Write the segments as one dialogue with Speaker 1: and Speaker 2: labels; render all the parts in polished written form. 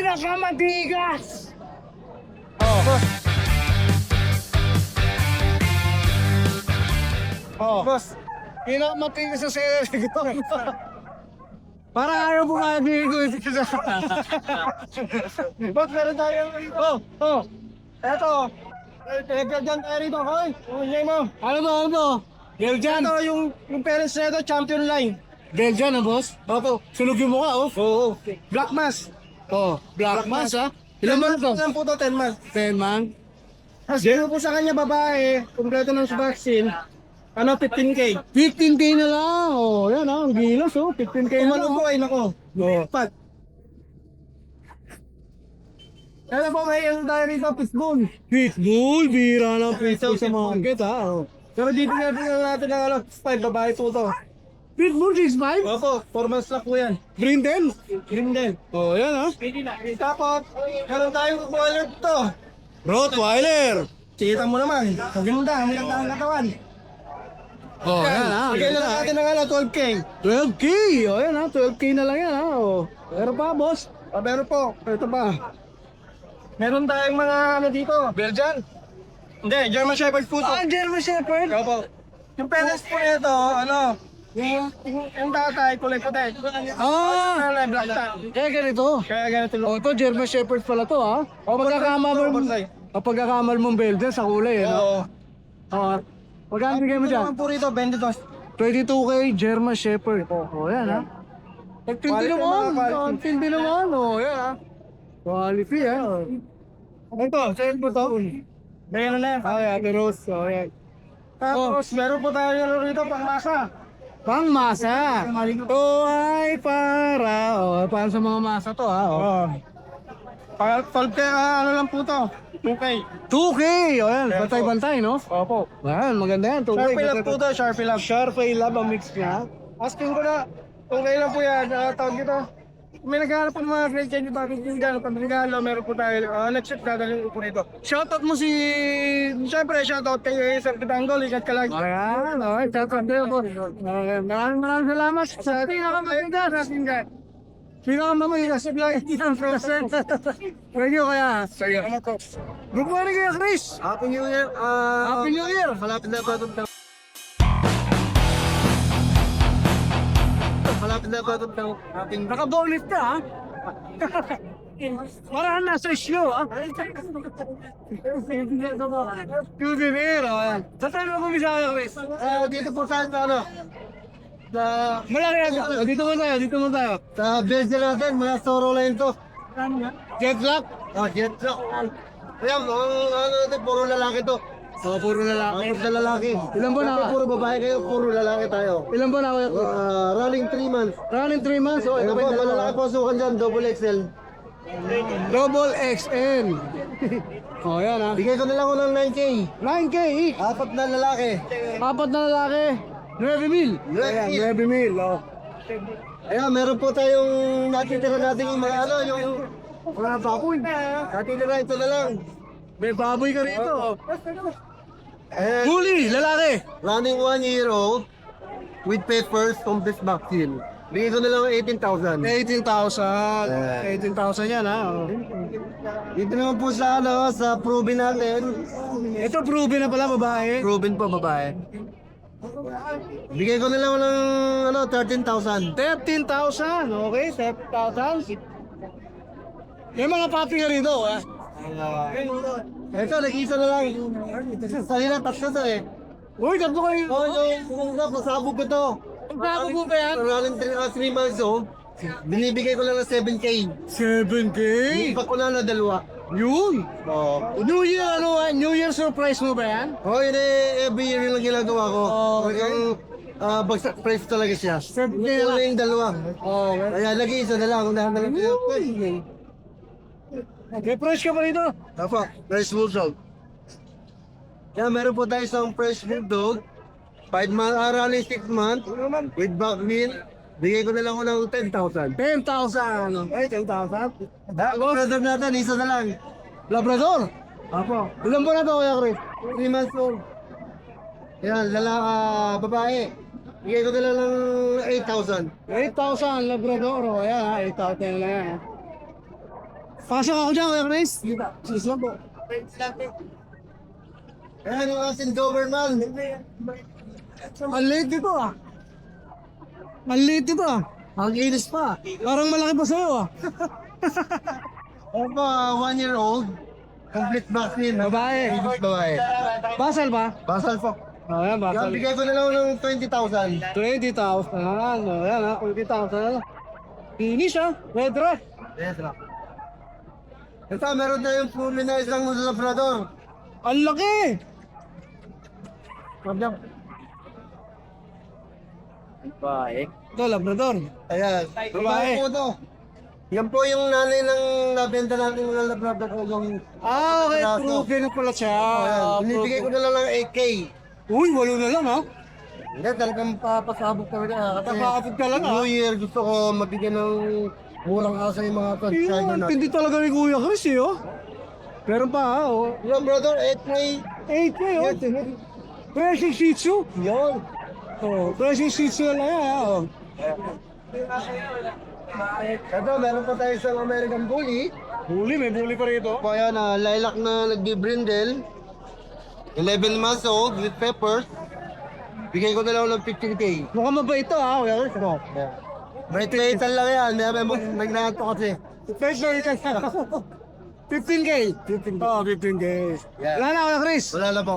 Speaker 1: pinakamatigas!
Speaker 2: Oh. Boss.
Speaker 1: Oh,
Speaker 2: Boss.
Speaker 1: pinakamatigas sa series ko. Parang ayaw mo nga ko.
Speaker 2: Boss, meron tayo.
Speaker 1: Oh,
Speaker 2: Eto. Dyan tayo rito, hoy. Unyay mo.
Speaker 1: ano to? Belgian?
Speaker 2: Ito yung parents na ito, champion line.
Speaker 1: Belgian na, boss?
Speaker 2: Opo.
Speaker 1: Sunugin mo ka, oh.
Speaker 2: Oo. Black Mass.
Speaker 1: Oh, Black Mass, ha? Ilan man to?
Speaker 2: Ilan po to? 10 months.
Speaker 1: 10 man.
Speaker 2: As po sa kanya babae, kumpleto ng vaccine, 15K.
Speaker 1: 15K na lang. Oh, yan ha. Ang gilas, oh. 15K na lang.
Speaker 2: Kumano po ay nako.
Speaker 1: Oh.
Speaker 2: Pat. Ano po may ano tayo rito, pitbull.
Speaker 1: Pitbull, bira ng pitbull
Speaker 2: Pitbull.
Speaker 1: sa market, ha? Oh.
Speaker 2: Pero dito natin ang 5 babae po to.
Speaker 1: Pitbull 6'5"?
Speaker 2: Opo, 4 months na po yan.
Speaker 1: Brindle?
Speaker 2: Green din.
Speaker 1: Oh, yan ha.
Speaker 2: Tapos, meron tayong wallet to.
Speaker 1: Rottweiler.
Speaker 2: Kita mo naman. Ang ganda, ang ganda ang katawan.
Speaker 1: Oh, yan ha.
Speaker 2: Bigay na lang natin ng 12K.
Speaker 1: 12K. Oh, yan ha. 12K na lang yan ha. Oh. Pero pa, boss.
Speaker 2: Pero po, ito pa. Meron tayong mga dito. Belgian? Hindi, German Shepherd po to.
Speaker 1: German Shepherd.
Speaker 2: Opo. Yung parents po nito, yung tatay, kulay puti.
Speaker 1: Ah!
Speaker 2: Nanay, black tan.
Speaker 1: Kaya ganito.
Speaker 2: Kaya ganito lang.
Speaker 1: Oh, ito German Shepherd pala to ha. Pagkakamal mong Belgian sa kulay, eh, no?
Speaker 2: Oo.
Speaker 1: Oh. Magkano bigay mo
Speaker 2: Ito
Speaker 1: dyan?
Speaker 2: naman po rito, 22.
Speaker 1: 22K German Shepherd. Oh, yan ha. Nagtindi
Speaker 2: Quality
Speaker 1: naman.
Speaker 2: mga quality.
Speaker 1: Nagtindi naman. Oh, yan ha. Quality ha.
Speaker 2: Ito, sa'yo po to. Ganyan na yan.
Speaker 1: Ay, Ate Rose. Oh, yan.
Speaker 2: Tapos, meron po tayo rito, pangmasa.
Speaker 1: Pangmasa. Oh, ay para. Oh, para sa mga masa to ha. Oh.
Speaker 2: Oo. Pag ano lang po to. 2K.
Speaker 1: 2K. Oh, yan. Bantay-bantay, no?
Speaker 2: Opo.
Speaker 1: Yan, maganda yan. 2K.
Speaker 2: Sharpie lang po to, Sharpie lang.
Speaker 1: Sharpie Lab ang mix niya.
Speaker 2: Asking ko na, okay lang po yan. Tawag dito. May naghahanap po ng mga great change bakit yung gano'n. Pag regalo, meron po tayo. Next week, dadalhin ko po nito.
Speaker 1: Shoutout mo si...
Speaker 2: Siyempre, shoutout kay Sir Titanggol. Ikat ka lang.
Speaker 1: Ayan, okay. Shoutout din po. Maraming salamat sa pinakamaganda. Pinakamaganda sa present. Thank you kaya.
Speaker 2: Sige.
Speaker 1: Good morning kaya Chris.
Speaker 2: Happy New Year.
Speaker 1: Happy New Year.
Speaker 2: Malapit na ba itong taon? Malapit na ba itong taon?
Speaker 1: Naka-bonus ka ha? Parang nasa show ha? Souvenir o yan. Saan tayo na bumisaya Chris?
Speaker 2: Dito po sa ano? Sa
Speaker 1: Malaki agad. Dito mo tayo.
Speaker 2: sa base natin, mga Soro line to.
Speaker 1: Jet lock.
Speaker 2: Jet truck. Ayan, ano natin, puro lalaki to.
Speaker 1: Oh, puro lalaki.
Speaker 2: Puro lalaki.
Speaker 1: Ilan ba na?
Speaker 2: Dapat puro babae kayo, puro lalaki tayo.
Speaker 1: Ilan ba na kuya Chris?
Speaker 2: Running 3 months.
Speaker 1: Running 3 months. Oh, ito
Speaker 2: Ayun
Speaker 1: ba
Speaker 2: po,
Speaker 1: yung
Speaker 2: malalaki
Speaker 1: dalawa?
Speaker 2: po sukan dyan, double XL.
Speaker 1: Double XL. Oh, yan ha.
Speaker 2: Bigay ko na lang ko ng 9K.
Speaker 1: 9K each.
Speaker 2: 4 na lalaki.
Speaker 1: 4 na lalaki. 9 mil. Ayan, 9 mil. Oh.
Speaker 2: Ayan, meron po tayong natitira natin yung mga ano, yung
Speaker 1: Wala pa ako.
Speaker 2: natitira ito na lang.
Speaker 1: May baboy ka rito. Oh.
Speaker 2: Eh,
Speaker 1: Bully, lalaki.
Speaker 2: running 1 year old with papers, complete vaccine. Bigay ko na lang 18,000.
Speaker 1: 18,000. 18,000 yan ha. Oh.
Speaker 2: Dito naman po sa ano, sa proven natin.
Speaker 1: Ito proven na pala babae.
Speaker 2: Proven po babae. Bigay ko na lang ng ano, 13,000.
Speaker 1: 13,000. Okay, 13,000. May mga papi ka rito ha.
Speaker 2: Ito, nag-isa na lang. Kanina, tatlo to eh.
Speaker 1: Uy, tatlo kayo.
Speaker 2: Oh, yung pasabog ko to.
Speaker 1: Ang bago po ba yan?
Speaker 2: Running 3 months oh. Binibigay ko lang ng 7K.
Speaker 1: 7K.
Speaker 2: Iba ko na dalawa.
Speaker 1: Yun.
Speaker 2: Oo.
Speaker 1: New Year, ano, New Year surprise mo ba yan?
Speaker 2: Oh, yun eh, every year lang ginagawa ko.
Speaker 1: Okay.
Speaker 2: Talagang bagsak price talaga siya.
Speaker 1: 7K
Speaker 2: Ito
Speaker 1: lang.
Speaker 2: na yung dalawa.
Speaker 1: Oh,
Speaker 2: Kaya nag-iisa na lang. Unahan na lang.
Speaker 1: may price ka pa rito?
Speaker 2: Apo, fresh bulldog. Kaya meron po tayo isang fresh bulldog. 5 months, running 6 months. With vaccine. Bigay ko na lang ko ng 10,000.
Speaker 1: 10,000. Okay, 10,000.
Speaker 2: Brother natin, isa na lang.
Speaker 1: Labrador.
Speaker 2: Apo,
Speaker 1: Ilan po na to, Kuya Chris?
Speaker 2: 3 months old. Yan, babae. Bigay ko na lang ng 8,000.
Speaker 1: 8,000 Labrador. O, yan ha, 8,000 lang yan. Pasok ako dyan, Kuya Chris. Sis lang po.
Speaker 2: Ayan yung asin Doberman.
Speaker 1: Maliit dito ah. Maliit dito ah. Ang inis pa. Parang malaki pa sa'yo ah.
Speaker 2: Opo, 1 year old. Complete vaccine.
Speaker 1: Babae.
Speaker 2: Babae.
Speaker 1: Basal ba?
Speaker 2: Basal po.
Speaker 1: Oh, yan,
Speaker 2: Yan,
Speaker 1: basal.
Speaker 2: bigay ko na lang ng 20,000.
Speaker 1: 20,000. Oh, yan ah, 20,000. Inis ah. Red rat.
Speaker 2: Yes, ra. Ito, meron tayong fully na isang labrador.
Speaker 1: Ang laki!
Speaker 2: Babae.
Speaker 1: Ito, Labrador.
Speaker 2: Ayan. Babae po ito. Yan po yung nanay ng nabenta natin ng labrador ko yung...
Speaker 1: Okay,
Speaker 2: Piraso.
Speaker 1: proven na pala siya.
Speaker 2: Ayan. Binibigay ko na lang ng 8K.
Speaker 1: Uy, walo na lang ha.
Speaker 2: Hindi, talagang papasabog talaga.
Speaker 1: Papasabog talaga,
Speaker 2: New Year, gusto ko mabigyan ng murang asa yung mga subscriber
Speaker 1: Yun,
Speaker 2: natin.
Speaker 1: hindi talaga ni Kuya Chris eh, oh. Meron pa ha, oh.
Speaker 2: Yung brother, 8K.
Speaker 1: 8K, oh. Pressing Shih Tzu.
Speaker 2: Yun.
Speaker 1: Oh, pressing Shih Tzu na yan, ha, oh.
Speaker 2: Ito, meron pa tayo sa American Bully.
Speaker 1: May bully pa rito.
Speaker 2: Po yan, lilac na nagbi-brindle. 11 months old with peppers. Bigay ko na lang ng 15K.
Speaker 1: Mukhang mabait ito, ha, Kuya Chris. Oh.
Speaker 2: May traitan lang yan. May nagnato kasi.
Speaker 1: First na ito. 15K.
Speaker 2: 15K.
Speaker 1: Oh, 15K.
Speaker 2: Yeah.
Speaker 1: Wala na, Kuya Chris.
Speaker 2: Wala na po.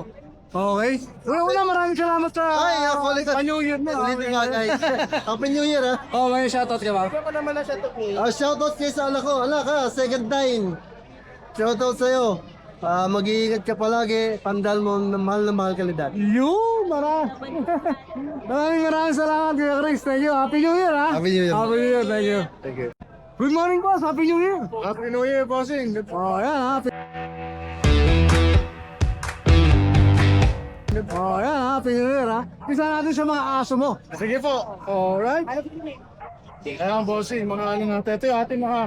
Speaker 1: Okay. Una, maraming salamat sa...
Speaker 2: Ay, actually,
Speaker 1: New Year na.
Speaker 2: Ulitin nga guys. Happy New Year ha.
Speaker 1: Oh, may shoutout ka ba?
Speaker 2: Shoutout kayo sa anak ko. Anak ha, second time. Shoutout sa'yo. Mag-iingat ka palagi. Pandal mo na mahal kalidad.
Speaker 1: Maraming salamat, Kuya Chris. Thank you. Happy New Year, ha?
Speaker 2: Happy New Year.
Speaker 1: Happy New Year. Thank you.
Speaker 2: Thank you.
Speaker 1: Good morning, boss. Happy New Year.
Speaker 2: Happy New Year, bossing.
Speaker 1: Oh, yan, ha? Oh, yan, ha? Happy New Year, ha? Isa natin sa mga aso mo.
Speaker 2: Sige po.
Speaker 1: Alright.
Speaker 2: Ayan, bossing. Mga ano natin. Ito yung ating mga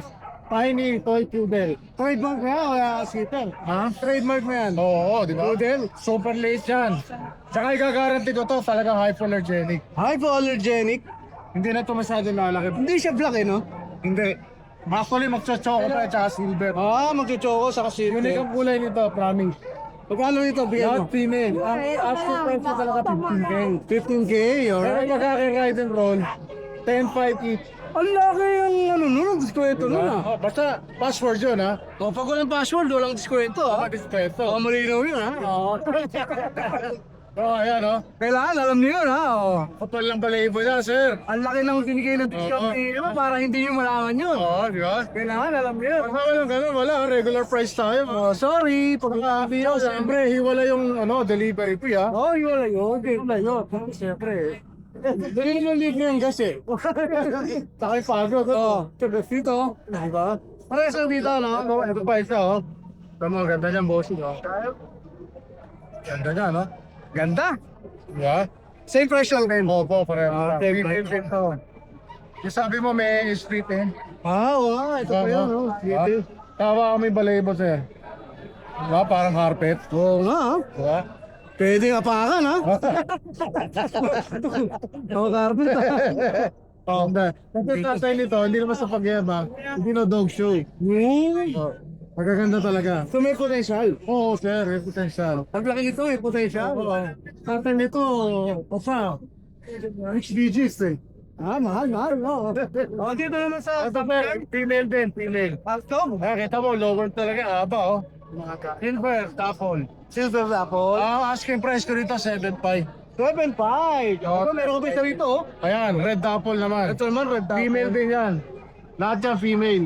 Speaker 2: tiny toy poodle.
Speaker 1: Trademark mo yan, Kuya Skeeter.
Speaker 2: Ha?
Speaker 1: Trademark mo yan.
Speaker 2: Oo, di ba?
Speaker 1: Poodle.
Speaker 2: Super late yan. Tsaka igagaranti ko to, talagang hypoallergenic.
Speaker 1: Hypoallergenic.
Speaker 2: Hindi na to masyado lalaki.
Speaker 1: Hindi siya black, eh, no?
Speaker 2: Hindi. Actually, magsa-choco pa tsaka silver.
Speaker 1: Magchuchoko sa
Speaker 2: Unique
Speaker 1: kasito.
Speaker 2: ang kulay nito, promise.
Speaker 1: Magkano nito? Bigyan mo.
Speaker 2: Lahat female. Ang asking price na talaga 15K.
Speaker 1: 15K,
Speaker 2: Pero
Speaker 1: alright.
Speaker 2: magkaka-ride and roll, 10-5 each.
Speaker 1: Ang laki yung ano nun, diskwento nun ah.
Speaker 2: Oh, basta password yun ha.
Speaker 1: O pag walang password, walang diskwento ah.
Speaker 2: Discreto.
Speaker 1: O malinaw yun ha. O.
Speaker 2: Oh, ayan oh.
Speaker 1: Kailangan alam niyo yun ha. O.
Speaker 2: Kapal lang balahibo niya, sir.
Speaker 1: Ang laki ng binigay ng discount niyo para hindi niyo malaman yun.
Speaker 2: Oo, di ba?
Speaker 1: Kailangan alam niyo yun.
Speaker 2: Pag walang ganun, wala. Regular price tayo.
Speaker 1: Oh, sorry.
Speaker 2: Pagkakabi yun, siyempre, hiwala yung delivery fee ha.
Speaker 1: Oh, yun lang yun. Wala yun. Siyempre.
Speaker 2: Dali yung libre yung gas eh. Takay pagod.
Speaker 1: Oh, dito. Diba? Parehas lang dito, no?
Speaker 2: Ito pa isa oh. Tama, ganda niyan, bossing oh. Ganda niya, no?
Speaker 1: Ganda.
Speaker 2: Yeah.
Speaker 1: Same price lang din.
Speaker 2: Opo, pareho.
Speaker 1: same price.
Speaker 2: Yung sabi mo may street eh.
Speaker 1: Wow, ito pa yun, no? Dito.
Speaker 2: Tawa kami balahibo sir. Diba? Parang carpet.
Speaker 1: Oo nga, ha?
Speaker 2: Diba?
Speaker 1: Pwede apakan, ha? Oo, carpet, ha?
Speaker 2: Oo. Kasi tatay nito, hindi naman sa pagyabang, hindi na dog show. Oh, magaganda talaga.
Speaker 1: So may potential.
Speaker 2: Oo sir, may potential.
Speaker 1: Ang laki nito, may potential.
Speaker 2: Oo. Tatay nito, pa, HDGs eh.
Speaker 1: Ah, mahal, no? O, dito naman sa...
Speaker 2: Ito pa, female din, female.
Speaker 1: Pastom.
Speaker 2: Kita mo, lower talaga, haba oh. Silver, tapol.
Speaker 1: Silver apple.
Speaker 2: Asking price ko rito, 7.5.
Speaker 1: 7.5. Ito, meron ko pa isa rito, oh.
Speaker 2: Ayan, red apple naman.
Speaker 1: Ito naman, red apple.
Speaker 2: Female din yan. Lahat yan female.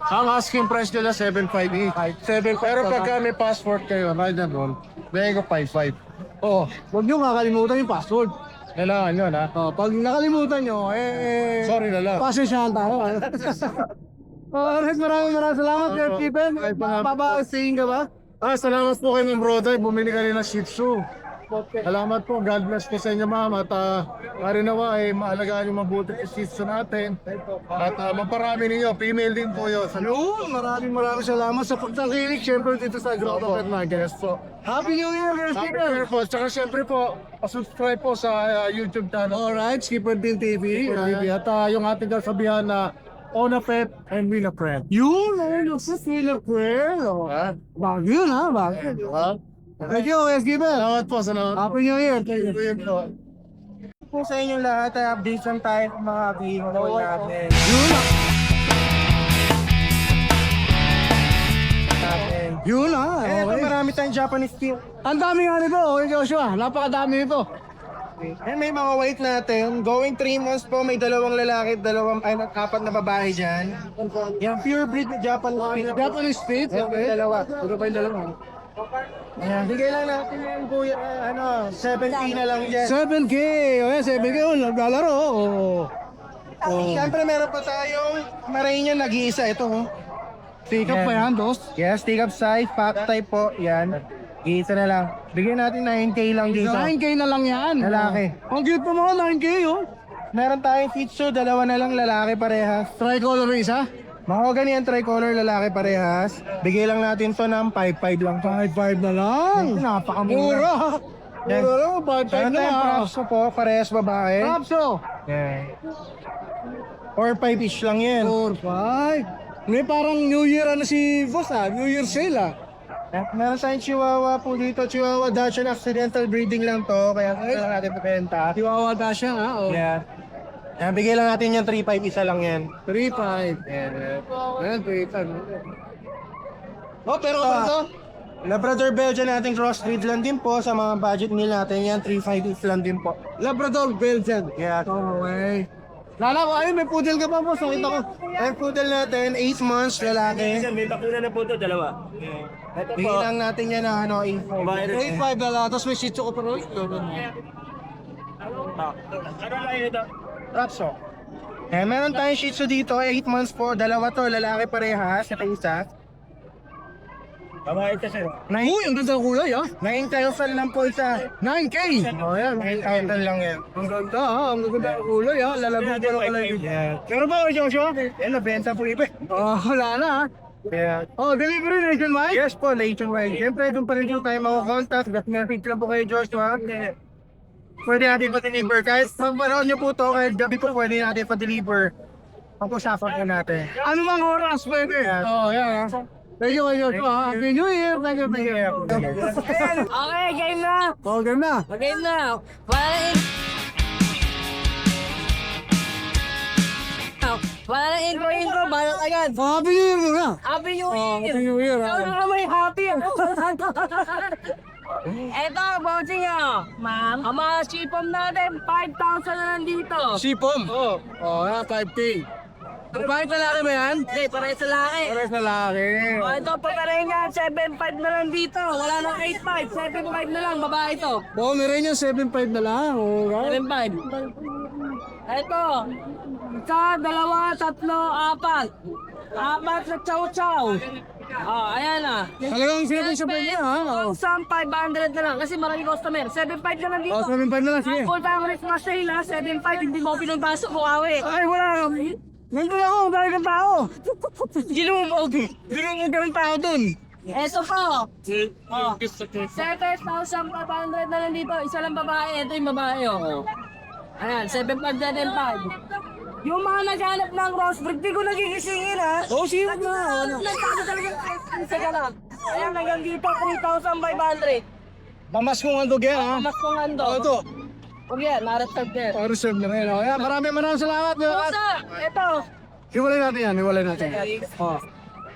Speaker 2: Ang asking price nila 7.5 each.
Speaker 1: 7.5.
Speaker 2: Pero pagka may passport kayo, ride and roll, bigay ko 5.5.
Speaker 1: Oh, huwag nyo kakalimutan yung password.
Speaker 2: Kailangan yun ha.
Speaker 1: Oh, pag nakalimutan nyo,
Speaker 2: Sorry na lang.
Speaker 1: pasensyahan tayo. Alright, maraming salamat, Sir Stephen.
Speaker 2: Ay, pa-
Speaker 1: Babasingin ka ba?
Speaker 2: Salamat po kay Ma'am Roday. Bumili ka rin ng Shih Tzu. Salamat po. God bless po sa inyo ma'am. At marinawa ay maalagaan yung mabuti yung Shih Tzu natin. At maparami ninyo. Female din po yun.
Speaker 1: Yun, maraming salamat sa pagtakinig. Siyempre dito sa Grotto Pet Market.
Speaker 2: Yes po.
Speaker 1: Happy New Year, Sir
Speaker 2: Happy
Speaker 1: Stephen!
Speaker 2: New Year po. Tsaka siyempre po, pasubscribe po sa YouTube channel.
Speaker 1: Alright, Skipper Din TV.
Speaker 2: At yung ating kasabihan na Onapet and Winapret.
Speaker 1: Yun, ayun, sa Philippines. Oh. Bago yun, ha? Bago. Thank you, Wes Gibbon.
Speaker 2: Salamat po, salamat.
Speaker 1: Happy New Year. Thank you.
Speaker 2: Yun po.
Speaker 3: Po sa inyong lahat, updates lang tayo ng mga vehicle natin.
Speaker 1: Yun, ha?
Speaker 3: Eh, ito
Speaker 1: Okay.
Speaker 3: marami tayong Japanese steel.
Speaker 1: Ang dami nga nito, okay, Joshua. Napakadami nito.
Speaker 3: Eh, may mga white natin. Going 3 months po, may dalawang lalaki, apat na babae dyan. Yan, pure breed na Japanese.
Speaker 1: Japanese Spitz, okay.
Speaker 3: Dalawa.
Speaker 1: Ano pa yung dalawa?
Speaker 3: Ayan, bigay lang natin yan, kuya. 7K na lang dyan.
Speaker 1: 7K. Okay, 7K. Oh, naglalaro. Oh.
Speaker 3: Siyempre, meron pa tayong Maranian nag-iisa. Ito, oh.
Speaker 1: Pick up pa yan, dos.
Speaker 3: Yes, take up size, pack type po. Yan. Isa na lang. Bigyan natin 9K lang dito.
Speaker 1: 9K na lang yan.
Speaker 3: Lalaki.
Speaker 1: Ang cute pa mga 9K, oh.
Speaker 3: Meron tayong Shih Tzu, dalawa na lang lalaki parehas.
Speaker 1: Tricolor isa.
Speaker 3: Mahogany ang tricolor lalaki parehas. Bigay lang natin to ng 5.5 lang.
Speaker 1: 5.5 na lang.
Speaker 3: Napakamura.
Speaker 1: Mura. Mura lang, 5.5
Speaker 3: Meron
Speaker 1: na
Speaker 3: tayong
Speaker 1: lang.
Speaker 3: Rapso po, parehas babae.
Speaker 1: Rapso.
Speaker 3: Yeah. 4.5 each lang yan.
Speaker 1: 4.5. May parang New Year ano si boss ah. New Year sale ah.
Speaker 3: Meron tayong Chihuahua po dito. Chihuahua Dachshund accidental breeding lang to. Kaya kaya lang natin pabenta.
Speaker 1: Chihuahua Dasha ha. Oh.
Speaker 3: Yeah. Yan, bigay lang natin yan 3.5 isa lang yan.
Speaker 1: 3.5.
Speaker 3: Yan.
Speaker 1: Ayan, 3.5.
Speaker 3: Oh, pero ito, Labrador Belgian natin crossbreed lang din po sa mga budget meal natin yan, 3.5 each lang din po.
Speaker 1: Labrador Belgian.
Speaker 3: Yeah.
Speaker 1: Okay. Lala ko, ayun, may poodle ka pa boss. Nakita ko.
Speaker 3: Ang poodle natin, 8 months lalaki.
Speaker 4: May bakuna na po ito, dalawa.
Speaker 3: Bigyan lang natin yan na 8.5.
Speaker 1: 8.5 na lang. Tapos may shih tzu ko pa rin.
Speaker 4: Ano lang ito?
Speaker 3: Rapso. Eh, meron tayong Shih Tzu dito, 8 months po, dalawa to, lalaki parehas, ito isa.
Speaker 4: Babae kasi.
Speaker 1: Uy, ang ganda ng kulay ah.
Speaker 3: 9,000 lang po isa.
Speaker 1: 9K.
Speaker 3: Oh, yan, 9,000 lang yan.
Speaker 1: Ang ganda ha. Ang ganda ng kulay ha. Lalabog pa ng kulay. Pero ba kayo Joshua?
Speaker 3: Yan, nabenta po iba.
Speaker 1: Wala na ha.
Speaker 3: Yeah.
Speaker 1: Oh, delivery nationwide?
Speaker 3: Yes po, nationwide. Siyempre, doon pa rin po tayo makakontakt. Message lang po kayo, Joshua. Pwede natin pa-deliver. Kahit pag-panahon nyo po to, kahit gabi po pwede natin pa-deliver. Pag-usapan po natin.
Speaker 1: Ano mang oras pwede? Oh, yan ha. Thank you, Joshua. Happy New Year. Thank you, thank you.
Speaker 5: Okay, game na!
Speaker 1: Oh, game na.
Speaker 5: Game na! Wala na intro, balot agad!
Speaker 1: Happy New Year muna.
Speaker 5: Happy New
Speaker 1: Oh,
Speaker 5: Year!
Speaker 1: Happy New Year.
Speaker 5: Ikaw na naman yung happy! Eto, bossing nyo! Ma'am? Ang mga sipom natin, 5,000 na lang dito!
Speaker 1: Sipom. Oh. Oh, yan, 5K. Bakit lalaki ba yan?
Speaker 5: Hindi, pares sa laki!
Speaker 1: Pares na laki.
Speaker 5: O, ito pa rin nga, 7,500 na lang dito! Wala nang 8,500, 7,500 na lang, babae ito!
Speaker 1: Oh, meron yung 7.5 na lang. Oh, right.
Speaker 5: 7,500. Ito, isa, dalawa, tatlo, apat. Apat na chow-chow. Oh, ayan na.
Speaker 1: Talagang 7.5 niya ha. Oh.
Speaker 5: 1,500 na lang kasi maraming customer. 7,500 na lang dito.
Speaker 1: Oh, 7.5 na lang, sige.
Speaker 5: Full time Christmas sale ha, 7,500. Hindi mo pinagpasok mo awi.
Speaker 1: Ay, wala. Nandun ako, dahil kang tao.
Speaker 5: Ginumog.
Speaker 1: Ginugod ka ng tao dun.
Speaker 5: Eto po. Oh, 7,500 na lang dito. Isa lang babae. Ito yung babae oh. Ayan, 7,500. Yung mga naghanap ng crossbreed, di ko nagigisingin ha.
Speaker 1: Oh, sige na.
Speaker 5: Nagkasa talaga isa ka lang. Ayan, hanggang dito, 3,500.
Speaker 1: Mamas kong andog yan ha.
Speaker 5: Mas kung ando.
Speaker 1: Oh, ito.
Speaker 5: Huwag yan, na-reserve din.
Speaker 1: Oh, reserve na rin. Oh, yan, maraming salamat.
Speaker 5: Pusa, ito.
Speaker 1: Hiwalay natin yan, hiwalay natin. Oh.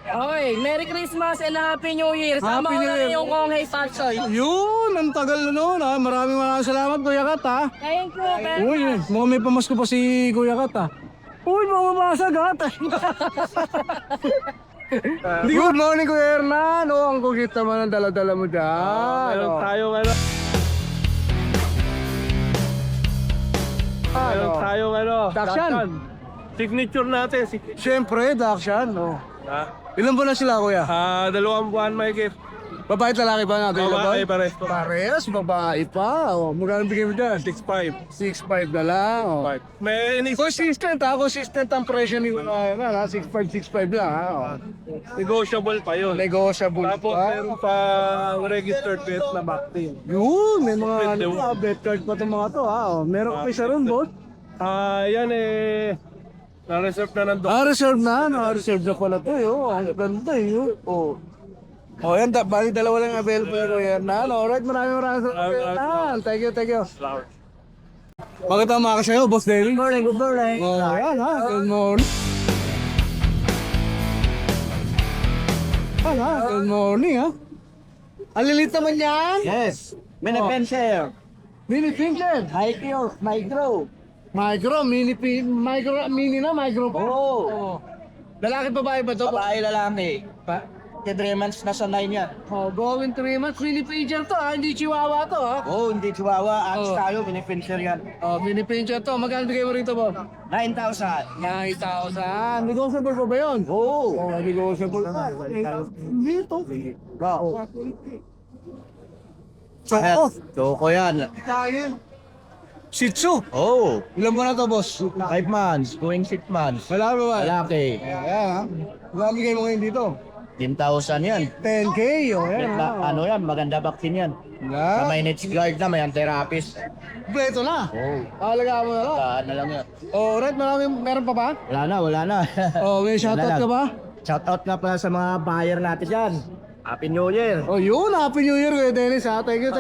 Speaker 5: Okay, Merry Christmas and Happy New Year. Sama
Speaker 1: Happy
Speaker 5: ko
Speaker 1: New
Speaker 5: na
Speaker 1: Year.
Speaker 5: rin yung Konghay Fatsoy.
Speaker 1: Yun, ang tagal na noon ha. Maraming salamat Kuya Kat ha.
Speaker 5: Thank you, very
Speaker 1: Uy,
Speaker 5: much.
Speaker 1: mukhang may pamasko pa si Kuya Kat ha. Uy, mamabasag ha. Good morning Kuya Hernan. Oh, ang kukit naman ang dala-dala mo dyan.
Speaker 4: Meron
Speaker 1: Oh.
Speaker 4: tayong ano. Meron
Speaker 1: Ano?
Speaker 4: tayong ano.
Speaker 1: Dakshan.
Speaker 4: Signature natin.
Speaker 1: Siyempre, Dakshan. Oh.
Speaker 4: Ha?
Speaker 1: Ilan ba na sila Kuya?
Speaker 4: 2 buwan may gift.
Speaker 1: Babae at lalaki ba natin?
Speaker 4: Babae pares.
Speaker 1: Pares, babae pa. Oh, magkano bigay mo dyan?
Speaker 4: 6.5.
Speaker 1: 6.5 na lang. Oh.
Speaker 4: May inis.
Speaker 1: Consistent ha, consistent ang presyo ni ha, 6.5 lang ha. Oh.
Speaker 4: Negotiable pa yun.
Speaker 1: Negotiable
Speaker 4: Tapos
Speaker 1: pa.
Speaker 4: meron pa registered pet na vaccine.
Speaker 1: Yun, may mga
Speaker 4: Pwede
Speaker 1: ano
Speaker 4: mo.
Speaker 1: pa, bet card pa itong mga to ha. Oh. Meron pa isa ron, boss.
Speaker 4: Yan Na-reserve na ng doktor.
Speaker 1: Reserve na. Reserve na pala to. Ang ganda Oh. Oh, yan. Bali dalawa lang available ko yan. Alright, maraming salamat. Thank you. Bakit ang mga sa'yo, Boss Derry?
Speaker 3: Good morning.
Speaker 1: Oh, yan ha. Good morning. Good morning ha. Alilit naman yan.
Speaker 3: Yes. Mini pencil.
Speaker 1: Mini Pinklet.
Speaker 3: High pure. Micro.
Speaker 1: Mini na, micro pa.
Speaker 3: Oo.
Speaker 1: Lalaki babae ba to?
Speaker 3: Babae lalaki. 3 months na sa 9 yan.
Speaker 1: Oh, going 3 months. Mini Pinscher to ha. Hindi chihuahua to ha.
Speaker 3: Oo, hindi chihuahua. Ax
Speaker 1: Oo.
Speaker 3: tayo, mini pencil yan.
Speaker 1: Oh, Mini Pinscher to. Magkano bigay mo rito, Bob?
Speaker 3: 9,000.
Speaker 1: 9,000. Negotiable pa ba yun?
Speaker 3: Oo.
Speaker 1: Oh, negotiable pa. Dito.
Speaker 3: Wow.
Speaker 1: Doko yan. Shih Tzu.
Speaker 3: Oh.
Speaker 1: Ilan ba na to, boss?
Speaker 3: 5 months, going 6 months.
Speaker 1: Wala ba ba?
Speaker 3: Lalaki.
Speaker 1: Ayan ha. Wala bigay mo ngayon dito.
Speaker 3: 10,000 yan.
Speaker 1: 10K. Oh, ayan ha.
Speaker 3: Ano yan, maganda vaccine yan. Na
Speaker 1: Wala.
Speaker 3: may next guard na, may therapist.
Speaker 1: Beto na.
Speaker 3: Oo.
Speaker 1: Alagaan mo na lang.
Speaker 3: Saan na lang yan.
Speaker 1: Oh, right. Meron pa ba?
Speaker 3: Wala na.
Speaker 1: Oh, may shoutout ka ba?
Speaker 3: Shoutout nga pala sa mga buyer natin dyan. Happy New Year.
Speaker 1: Oh, yun. Happy New Year, Kuya Dennis ha. Thank you.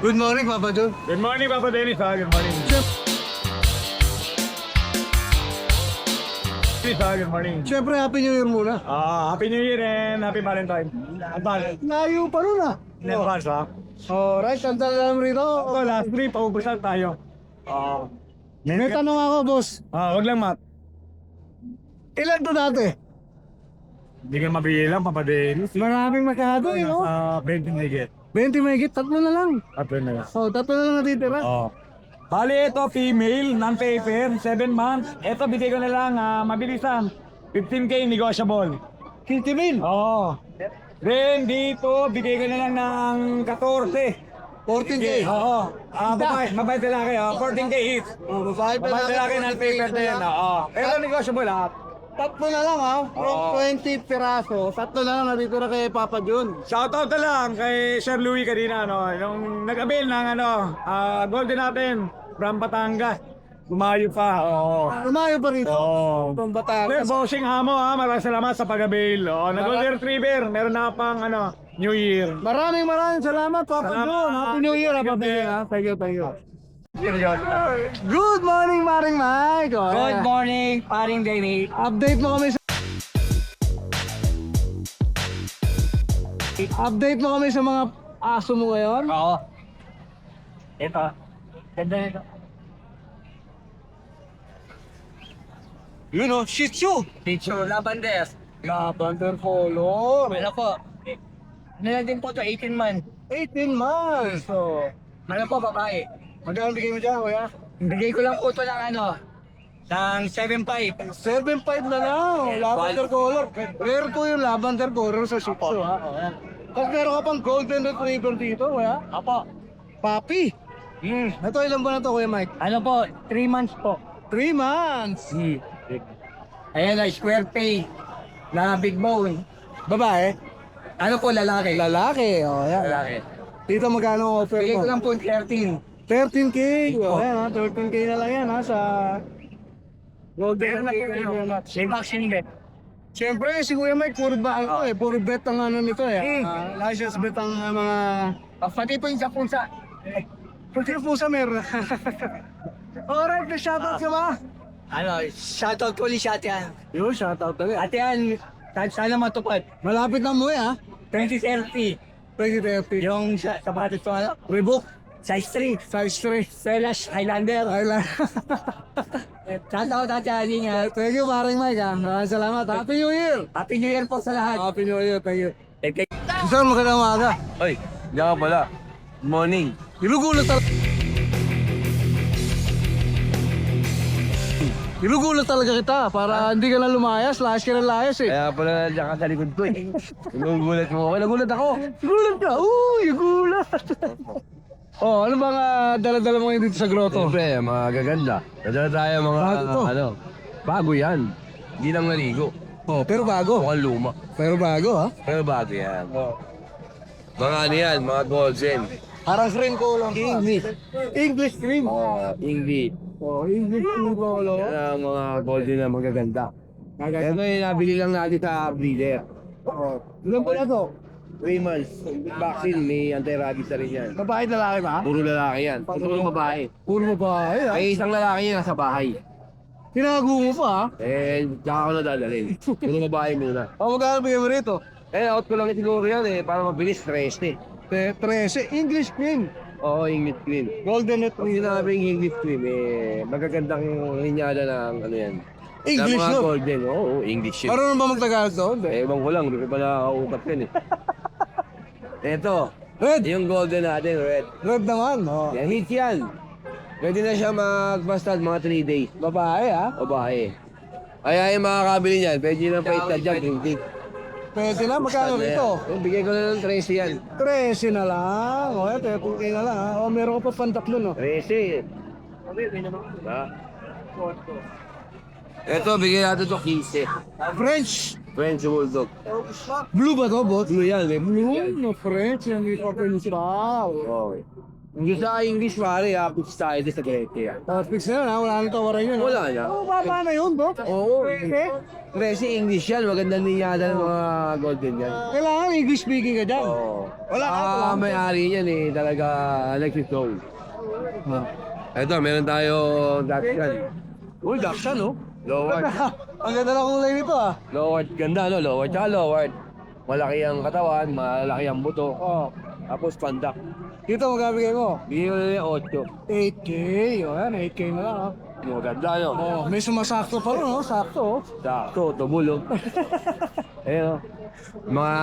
Speaker 1: Good morning, Papa John.
Speaker 4: Good morning, Papa Dennis. Good morning. Good morning.
Speaker 1: Siyempre, Happy New Year muna.
Speaker 4: Happy New Year and Happy Valentine. Advance.
Speaker 1: Layo pa rin ah.
Speaker 4: Advance, ha?
Speaker 1: Alright, tanda lang rito.
Speaker 4: Ito, last three, paubusan tayo.
Speaker 1: May tanong ako, boss.
Speaker 4: Wag lang, Matt.
Speaker 1: Ilan to dati?
Speaker 4: Hindi ka mabilang, Papa Dennis.
Speaker 1: Maraming makahado eh, no?
Speaker 4: 20 higit.
Speaker 1: 20 megit, tatlo na lang.
Speaker 4: Tatlo na lang.
Speaker 1: Oh, tatlo na lang natitira.
Speaker 4: Bali, ito, female, non-paper, 7 months. Ito, bigay ko na lang, mabilisan. 15K, negotiable.
Speaker 1: 50 mil.
Speaker 4: Oo. Then, dito, bigay ko na lang ng 14.
Speaker 1: 14K.
Speaker 4: Oo. Mabait lalaki, 14K each.
Speaker 1: Oh, babae pa
Speaker 4: Mabait lalaki, non-paper na yan, oo. Pero negotiable, ha?
Speaker 1: Tatlo na lang ha. From 20 piraso, tatlo na lang natitira kay Papa John.
Speaker 4: Shoutout na lang kay Sir Louie kanina, yung nag-avail ng golden natin from Batangas. Lumayo pa, oo.
Speaker 1: Lumayo pa rito.
Speaker 4: Oo.
Speaker 1: From Batangas.
Speaker 4: Bossing Hamo, maraming salamat sa pag-avail. Nag-golden retriever, meron na pang New Year.
Speaker 1: Maraming salamat, Papa John. Happy New Year, Papa John. Thank you. Good morning, Maring Mike. Oh,
Speaker 3: Good
Speaker 1: ayan.
Speaker 3: morning, paring Danny.
Speaker 1: Update mo kami sa mga aso mo ngayon.
Speaker 3: Oo. Ito. Ganda nito.
Speaker 1: Yun o, Shih Tzu.
Speaker 3: Picture Lavender.
Speaker 1: Lavender color.
Speaker 3: Ano po? Ano lang din po ito, 18 months.
Speaker 1: 18 months. So,
Speaker 3: Ano po, babae?
Speaker 1: magkano bigay mo dyan, kuya?
Speaker 3: Bigay ko lang po ito ng ng 7.5.
Speaker 1: 7.5 na lang. Lavender color. Rare po yung lavender color sa Shih Tzu, ha? Tapos meron ka pang golden retriever dito, kuya.
Speaker 3: Apo.
Speaker 1: Papi. Ito, ilan ba na to, Kuya Mike?
Speaker 3: Ano po, 3 months po.
Speaker 1: 3 months.
Speaker 3: Ayan na, square pay na big bone.
Speaker 1: Babae?
Speaker 3: Ano po, lalaki?
Speaker 1: Lalaki. O, yan.
Speaker 3: Lalaki.
Speaker 1: Dito magkano ang offer
Speaker 3: Bigay
Speaker 1: mo?
Speaker 3: ko lang po 13.
Speaker 1: 13K. O, yan ha. 13K na lang yan ha sa golden retriever.
Speaker 3: May vaccine din.
Speaker 1: Siyempre, si Kuya Mike, puro puro bet ang ano nito eh. License bet ang mga...
Speaker 3: Pati po yung sa punsa.
Speaker 1: Pati po sa meron. Alright, may shoutout ka ba?
Speaker 3: Shoutout ko ulit sa ate Ann.
Speaker 1: Yo, shoutout talaga.
Speaker 3: Ate Ann, sana matupad.
Speaker 1: Malapit na mo eh ha.
Speaker 3: 2030.
Speaker 1: 2030.
Speaker 3: Yung sapatos ko
Speaker 1: Reebok.
Speaker 3: size 3.
Speaker 1: Size 3.
Speaker 3: Slash Highlander.
Speaker 1: Island.
Speaker 3: Shoutout ate Ann nga.
Speaker 1: Thank you, Maring Mike ha. Maraming salamat. Happy New Year!
Speaker 3: Happy New Year po sa lahat.
Speaker 1: Happy New Year, thank you. Sir, magandang umaga.
Speaker 6: Oy, diyan ka pala. Morning.
Speaker 1: Inugulat talaga kita para hindi ka na lumayas. Layas ka na layas eh.
Speaker 6: Kaya pala nandiyan ka sa likod ko eh. Nagugulat mo ako. Nagulat ako.
Speaker 1: Gulat ka? Gulat. Oh, ano bang dala-dala mo ngayon dito sa grotto?
Speaker 6: Siyempre, mga gaganda. Nadala tayo mga,
Speaker 1: Bago to.
Speaker 6: bago yan. Hindi lang naligo.
Speaker 1: Oh, pero bago.
Speaker 6: Mukhang luma.
Speaker 1: Pero bago ha.
Speaker 6: Pero bago yan. Mga ano yan, mga golden.
Speaker 1: Parang cream ko lang. English. English cream.
Speaker 6: English.
Speaker 1: Oh, English Poodle.
Speaker 6: Yan ang mga golden na magaganda. Ito yung nabili lang natin sa breeder.
Speaker 1: Oh. Ilan po na to?
Speaker 6: 3 months. Vaccine, may anti-rabies na rin yan.
Speaker 1: Babae lalaki ba?
Speaker 6: Puro lalaki yan. Puro babae.
Speaker 1: Puro babae ah.
Speaker 6: May isang lalaki yan nasa bahay.
Speaker 1: Tinago mo pa ah.
Speaker 6: Tsaka ko na dadalhin. Puro babae muna.
Speaker 1: Oh, magkano bigyan mo rito?
Speaker 6: Out ko lang siguro yan para mabilis, 13.
Speaker 1: 13. English Queen.
Speaker 6: Oo, English Queen.
Speaker 1: Golden
Speaker 6: Kung sinabing English Queen, magagandang linyada ng ano yan.
Speaker 1: English
Speaker 6: Sa mga
Speaker 1: no?
Speaker 6: golden, oo, English yun.
Speaker 1: Marunong ba magtagalog doon?
Speaker 6: Ewan ko lang, hindi ko pa nakakaukat yan eh. Ito,
Speaker 1: Red.
Speaker 6: yung golden natin, red.
Speaker 1: Red naman. Oh.
Speaker 6: Yan, hit yan. Pwede na siya mag-bastard mga 3 days.
Speaker 1: Babae ah.
Speaker 6: Babae. Kaya yung makakabili niyan, pwede nyo lang pa-itad dyan, rintik.
Speaker 1: Pwede na. Magkano rito?
Speaker 6: Bigay ko na ng 13 yan.
Speaker 1: 13 na lang. O, ito, 2K na lang. O, meron ko pa pantatlo, no?
Speaker 6: 13. Ha? Ito, bigyan natin ito 15.
Speaker 1: French.
Speaker 6: French Bulldog.
Speaker 1: Blue ba to, boss?
Speaker 6: Blue yan, may
Speaker 1: Blue, no French. Yan dito principal.
Speaker 6: Okay. Yung sa English, pare, fix tayo din sa Grete.
Speaker 1: Fix na yun, ha? Wala nang tawaran yun. ha?
Speaker 6: Wala na.
Speaker 1: Oo, baba na yun, bro.
Speaker 6: Oo.
Speaker 1: Okay.
Speaker 6: Kasi English yan, maganda ninyada ng mga golden yan.
Speaker 1: Kailangan English speaking ka dyan.
Speaker 6: Oo.
Speaker 1: Wala ka, wala ka.
Speaker 6: May-ari yan eh, talaga nag-soul. Ito, meron tayo Dachshund.
Speaker 1: Uy, Dakshan, no?
Speaker 6: Loward.
Speaker 1: Ang ganda ng kulay nito, ah.
Speaker 6: Loward, ganda no? Loward tsaka Loward. Malaki ang katawan, malaki ang buto.
Speaker 1: Oh.
Speaker 6: Tapos pandak.
Speaker 1: Dito, magkabigay mo.
Speaker 6: Bigyan ko na yung 8.
Speaker 1: 8K. O, yan, 8K na lang, ha?
Speaker 6: Maganda no?
Speaker 1: Oh, may sumasakto pa rin, no? Sakto, oh.
Speaker 6: Sakto, tumulo. Ayun o. Mga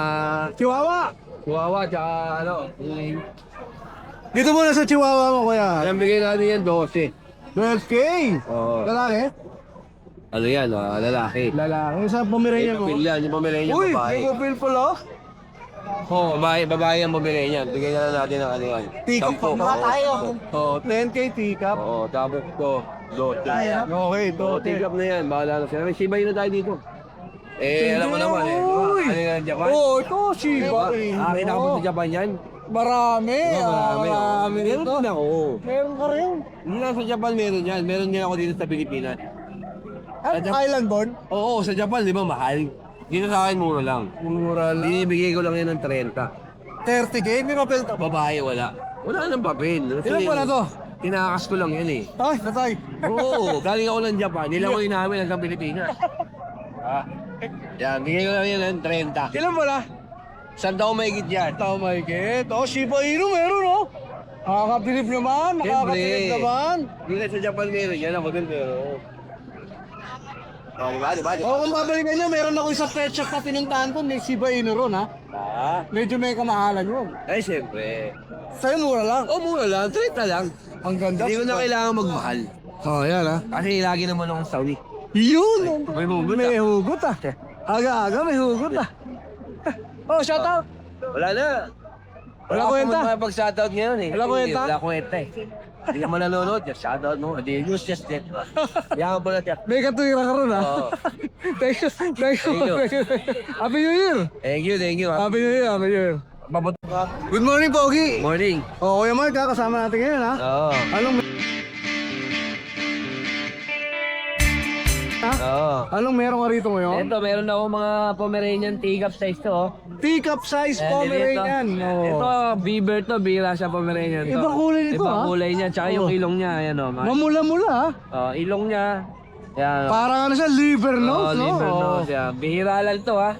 Speaker 1: Chihuahua.
Speaker 6: Chihuahua tsaka ano.
Speaker 1: Dito muna sa Chihuahua mo, kuya.
Speaker 6: Alam bigay natin yan 12.
Speaker 1: 12K.
Speaker 6: Oo.
Speaker 1: Lalaki?
Speaker 6: Ano yan, lalaki.
Speaker 1: Lalaki. Sa Pomeranian mo?
Speaker 6: Kapil yan, yung Pomeranian
Speaker 1: Uy,
Speaker 6: babae.
Speaker 1: may kapil pala.
Speaker 6: Oo, babae ang Pomeranian. Bigyan na lang natin ng ano yan.
Speaker 1: Tikap pa. Mga tayo.
Speaker 6: Oo,
Speaker 1: 10K tikap.
Speaker 6: oo, tapos to, 12.
Speaker 1: Okay, ito.
Speaker 6: Oo, tikap na yan, bahala na sila. May Shiba Inu tayo dito. Alam mo naman eh.
Speaker 1: Uy!
Speaker 6: Ano yan, Japan?
Speaker 1: Oh, ito, Shiba.
Speaker 6: Akin ako sa Japan yan.
Speaker 1: Marami.
Speaker 6: Marami.
Speaker 1: Marami
Speaker 6: Meron
Speaker 1: dito.
Speaker 6: din ako.
Speaker 1: Meron ka rin.
Speaker 6: Hindi lang sa Japan meron yan. Meron din ako dito sa Pilipinas.
Speaker 1: Island born?
Speaker 6: Oo, sa Japan, di ba, mahal. Dito sa akin, mura lang.
Speaker 1: Mura lang.
Speaker 6: Binibigay ko lang yan ng 30.
Speaker 1: 30K? May papel ka ba?
Speaker 6: Babae, wala. Wala nang papel.
Speaker 1: Ilan pa na to?
Speaker 6: Tinakas ko lang yan eh.
Speaker 1: Ay, natay.
Speaker 6: Oo, galing ako ng Japan. Nilangoy namin hanggang Pilipinas. Yan, bigay ko lang yan ng 30.
Speaker 1: Ilan pala?
Speaker 6: Saan daw mahigit yan?
Speaker 1: Oh my God. Oh, Shiba Inu meron, oh. Nakakabilib naman. Nakakabilib naman.
Speaker 6: Dito sa Japan meron yan. Ako din meron. Oh, diba?
Speaker 1: Oh, kung babalikan nyo, meron ako isang pet shop na pinuntahan ko. May Shiba Inu ron, ha? Medyo may kamahalan yun.
Speaker 6: Ay, siyempre.
Speaker 1: Sa'yo, mura lang.
Speaker 6: Oh, mura lang. 30 lang.
Speaker 1: Ang ganda.
Speaker 6: Hindi ko na kailangan magmahal.
Speaker 1: Oh, yan, ha?
Speaker 6: Kasi lagi naman akong Saudi.
Speaker 1: Yun!
Speaker 6: May hugot
Speaker 1: May hugot, ah. Aga-aga, may hugot, ah. Oh, shout out.
Speaker 6: Wala na.
Speaker 1: Wala kwenta.
Speaker 6: Wala pag-shoutout ngayon eh.
Speaker 1: Wala kwenta?
Speaker 6: Wala kwenta eh. Hindi ka man nanonood, just shoutout mo. Hindi, use just that. Yaman po natin.
Speaker 1: May katuwira ka ron, ha?
Speaker 6: Oo.
Speaker 1: Thank you.
Speaker 6: Thank you.
Speaker 1: Happy New Year.
Speaker 6: Thank you, thank you.
Speaker 1: Happy New Year, Happy New Year.
Speaker 6: Babot.
Speaker 1: Good morning, Pogi.
Speaker 6: Morning.
Speaker 1: Oh, Kuya Mark, ha? Kasama natin ngayon, ha?
Speaker 6: Oo.
Speaker 1: Anong meron ka rito ngayon?
Speaker 5: Ito, meron ako mga Pomeranian teacup size to. Oh.
Speaker 1: Teacup size Pomeranian.
Speaker 5: Ito,
Speaker 1: Oh.
Speaker 5: beaver to, bira siya Pomeranian to.
Speaker 1: Ibang kulay nito,
Speaker 5: Ibang
Speaker 1: ha?
Speaker 5: kulay niya, tsaka yung ilong niya, ayan o.
Speaker 1: Mamula-mula, ha?
Speaker 5: Ilong niya, ayan o.
Speaker 1: Parang ano siya, liver nose, no?
Speaker 5: Liver
Speaker 1: Oh.
Speaker 5: nose, yan. Bihira lang to ha.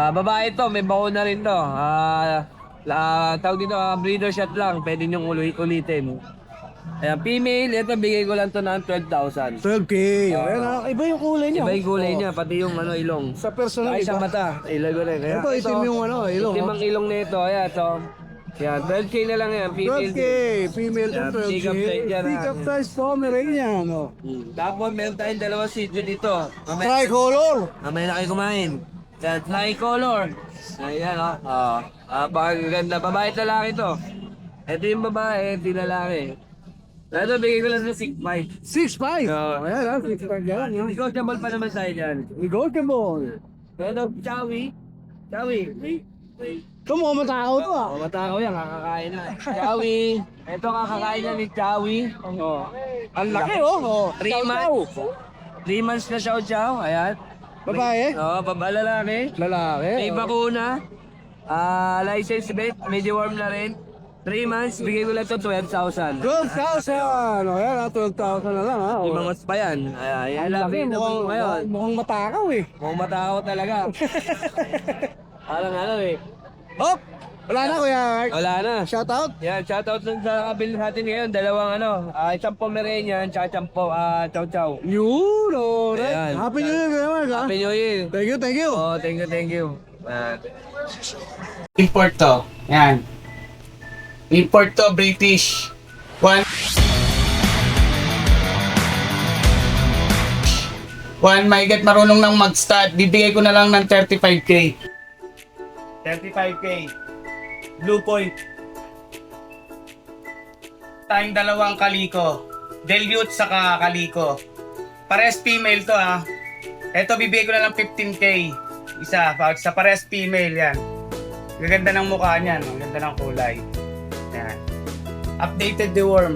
Speaker 5: Babae to, may bako na rin to. Tawag dito, breeder shot lang, pwede niyong ulitin. Ayan, female, ito bigay ko lang to ng 12,000.
Speaker 1: 12K. Ayan, ha? Iba yung kulay niya.
Speaker 5: Iba yung kulay
Speaker 1: Oh.
Speaker 5: niya, pati yung ilong.
Speaker 1: Sa personal,
Speaker 5: Ay, sa
Speaker 1: iba.
Speaker 5: mata, ilog rin. Ayan,
Speaker 1: Ito, itim yung ilong.
Speaker 5: Itim ang ilong nito, ayan, ito. Yan, 12K na lang yan, female.
Speaker 1: 12K. Female to
Speaker 5: Yan,
Speaker 1: 12K.
Speaker 5: pick-up size yan, ha?
Speaker 1: Pick-up size Pomeranian, oh.
Speaker 5: Tapos meron tayong dalawang sidyo dito.
Speaker 1: Tricolor.
Speaker 5: Mamaya na kayo kumain. Yan, tricolor. Ayan o. Ganda. Babae at lalaki to. Ito yung babae, ito yung lalaki. Ito, bigay ko lang sa 6'5".
Speaker 1: 6'5".
Speaker 5: Oo.
Speaker 1: Ayan, ha? 6'5 yan.
Speaker 5: Negotiable pa naman tayo dyan.
Speaker 1: Negotiable.
Speaker 5: Ito, Chowi. Chowi.
Speaker 1: Ito mo matakaw to ah.
Speaker 6: Oh, matakaw yan, kakakain na. Chowi. Ito kakakain na ni Chowi. Oh.
Speaker 1: Ang laki oh.
Speaker 6: 3 months. 3 months na Chow Chow. Ayan.
Speaker 1: Babae?
Speaker 6: Oo, lalaki.
Speaker 1: Lalaki.
Speaker 6: May bakuna. License vet. Medyo warm na rin. 3 months, bigay ko lang ito 12,000.
Speaker 1: 12,000! O yan, 12,000 na lang ha. O.
Speaker 6: 5 months pa yan. Ayan,
Speaker 1: Ang laki, mukhang matakaw eh.
Speaker 6: Mukhang matakaw talaga. Parang ano eh.
Speaker 1: Oh! Wala na kuya.
Speaker 6: Wala na.
Speaker 1: Shout out.
Speaker 6: Yan, shoutout dun sa kabili natin ngayon. Dalawang isang Pomeranian, tsaka isang Chow Chow.
Speaker 1: Yun, alright.
Speaker 6: Ayan.
Speaker 1: Happy New Year, kuya Mark ha.
Speaker 6: Happy New Year.
Speaker 1: Thank you, thank you.
Speaker 6: Oh, thank you.
Speaker 3: Import to. Yan. Import to, British. One maigat marunong nang mag-stud. Bibigay ko na lang ng 35k. 35k. Blue Point. Tayong dalawang kaliko. Dilute saka kaliko. Pares female to ha. Ito bibigay ko na lang 15k. Isa, sa pares female yan. Gaganda ng mukha niyan, ang ganda ng kulay. Yan. Updated deworm.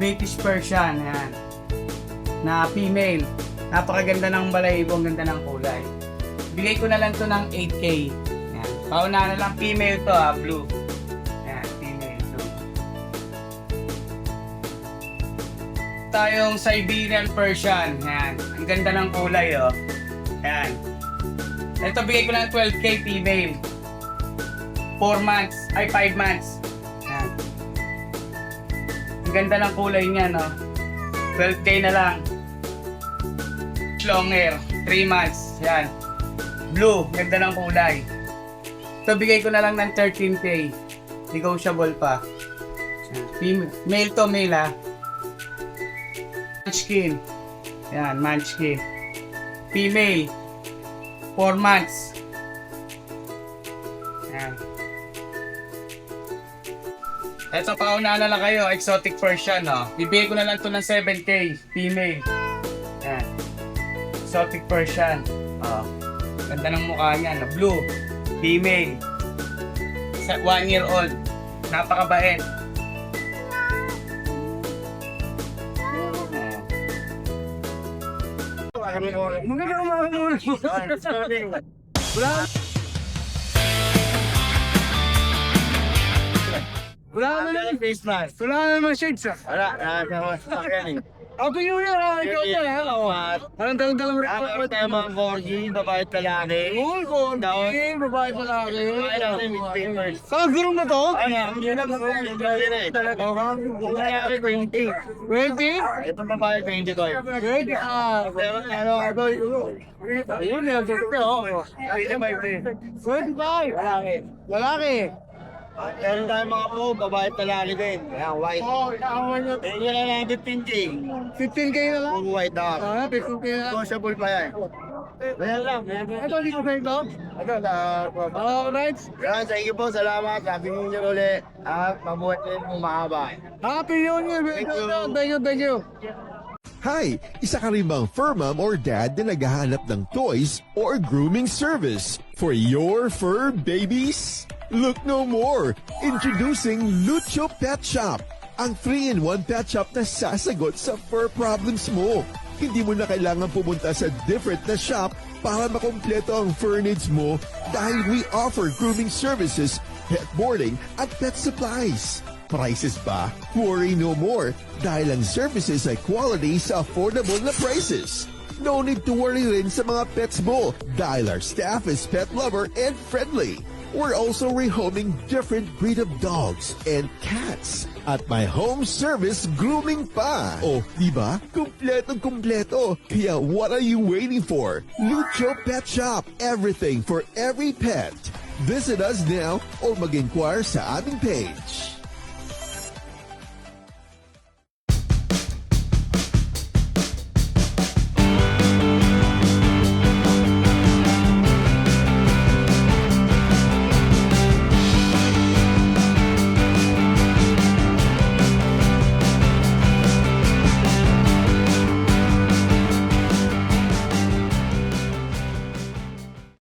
Speaker 3: British Persian, yan. Na female. Napakaganda ng balahibo, ang ganda ng kulay. Bigay ko na lang to ng 8k. Yan. Pauna na lang female to ha, blue. Yan, female to. Tayong Siberian Persian. Yan. Ang ganda ng kulay oh. Yan. Ito bigay ko lang 12k female. 5 months. Yan. Ang ganda ng kulay niya, no? 12k na lang. Long hair, 3 months. Yan. Blue, ganda ng kulay. Ito bigay ko na lang ng 13k. Negotiable pa. Yan. Male to male ha. Munchkin. Yan, Munchkin. Female. 4 months. Yan. Ito, pauna na lang kayo. Exotic Persian, no? Bibigay ko na lang to ng 7k. Female. Yan. Exotic Persian. Oh. Ganda ng mukha niya, no? Blue. Female. 1 year old. Napakabait.
Speaker 1: Maganda umaga muna. Wala na face mask. Wala naman shades ah. Happy New Year ha. Ikaw pa ha. Anong dalang report?
Speaker 3: tayo mga 4G, babae at lalaki.
Speaker 1: All gold. Babae pa laki. Saan gulong na to?
Speaker 3: Yun lang ako. Lalaki 20.
Speaker 1: 20?
Speaker 3: Itong babae 20 ko.
Speaker 1: 20 ah.
Speaker 3: Pero
Speaker 1: Ayun yan. 25. Lalaki.
Speaker 3: meron tayong mga po, babae at lalaki din. Ayan, white. Tingnan na lang 15K.
Speaker 1: 15k na lang.
Speaker 3: Puro white dog.
Speaker 1: 15k na lang.
Speaker 3: Negotiable pa yan. Ayan lang.
Speaker 1: Ito, hindi ko sa ito. Alright.
Speaker 3: Yan, thank you po. Salamat. Happy New Year ulit. At mabuhay din mo mahaba.
Speaker 1: Happy New Year. Thank you.
Speaker 7: Hi! Isa ka rin bang fur mom or dad na naghahanap ng toys or grooming service for your fur babies? Look no more! Introducing Lucho Pet Shop, ang 3-in-1 pet shop na sasagot sa fur problems mo. Hindi mo na kailangan pumunta sa different na shop para makompleto ang fur needs mo dahil we offer grooming services, pet boarding at pet supplies. Prices ba? Worry no more dahil ang services ay quality sa affordable na prices. No need to worry rin sa mga pets mo dahil our staff is pet lover and friendly. We're also rehoming different breed of dogs and cats at my home service grooming pa. Oh, diba? Kumpletong-kumpleto. Kaya what are you waiting for? Lucho Pet Shop. Everything for every pet. Visit us now or mag-inquire sa aming page.